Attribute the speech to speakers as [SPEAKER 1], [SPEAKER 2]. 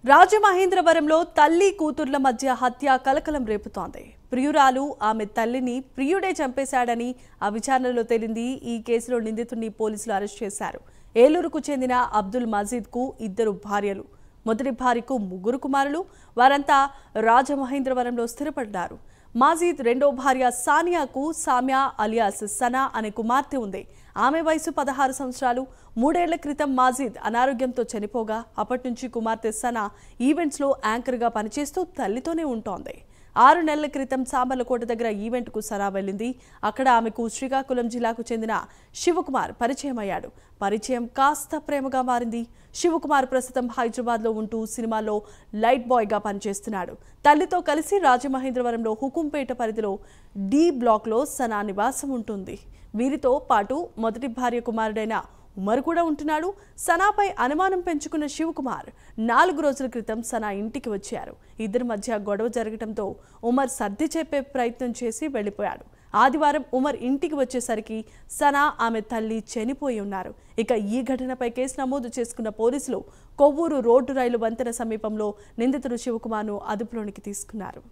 [SPEAKER 1] రాజమహేంద్రవరంలో తల్లి కూతుర్ల మధ్య హత్య కలకలం రేపుతోంది. ప్రియురాలు ఆమె తల్లిని ప్రియుడే చంపేశాడని ఆ విచారణలో తేలింది. ఈ కేసులో నిందితుడిని పోలీసులు అరెస్ట్ చేశారు. ఏలూరుకు చెందిన అబ్దుల్ మజీద్కు 2 భార్యలు. మొదటి భార్యకు 3 కుమారులు. వారంతా రాజమహేంద్రవరంలో స్థిరపడ్డారు. మాజీద్ రెండో భార్య సానియాకు సామ్యా అలియాస్ సనా అనే కుమార్తె ఉంది. ఆమె వయసు 16 సంవత్సరాలు. 3 ఏళ్ల క్రితం మాజీద్ అనారోగ్యంతో చనిపోగా అప్పటి నుంచి కుమార్తె సనా ఈవెంట్స్లో యాంకర్గా పనిచేస్తూ తల్లితోనే ఉంటోంది. 6 నెలల క్రితం సామర్లకోట దగ్గర ఈవెంట్కు సనా వెళ్ళింది. అక్కడ ఆమెకు శ్రీకాకుళం జిల్లాకు చెందిన శివకుమార్ పరిచయం అయ్యాడు. పరిచయం కాస్త ప్రేమగా మారింది. శివకుమార్ ప్రస్తుతం హైదరాబాద్లో ఉంటూ సినిమాలో లైట్ బాయ్గా పనిచేస్తున్నాడు. తల్లితో కలిసి రాజమహేంద్రవరంలో హుకుంపేట పరిధిలో డి బ్లాక్లో సనా నివాసం ఉంటుంది. వీరితో పాటు మొదటి భార్య కుమారుడైన ఉమర్ కూడా ఉంటున్నాడు. సనాపై అనుమానం పెంచుకున్న శివకుమార్ 4 రోజుల క్రితం సనా ఇంటికి వచ్చారు. ఇద్దరి మధ్య గొడవ జరగడంతో ఉమర్ సర్ది చెప్పే ప్రయత్నం చేసి వెళ్లిపోయాడు. ఆదివారం ఉమర్ ఇంటికి వచ్చేసరికి సనా ఆమె తల్లి చనిపోయి ఉన్నారు. ఇక ఈ ఘటనపై కేసు నమోదు చేసుకున్న పోలీసులు కొవ్వూరు రోడ్డు రైలు వంతెన సమీపంలో నిందితుడు శివకుమార్ను అదుపులోనికి తీసుకున్నారు.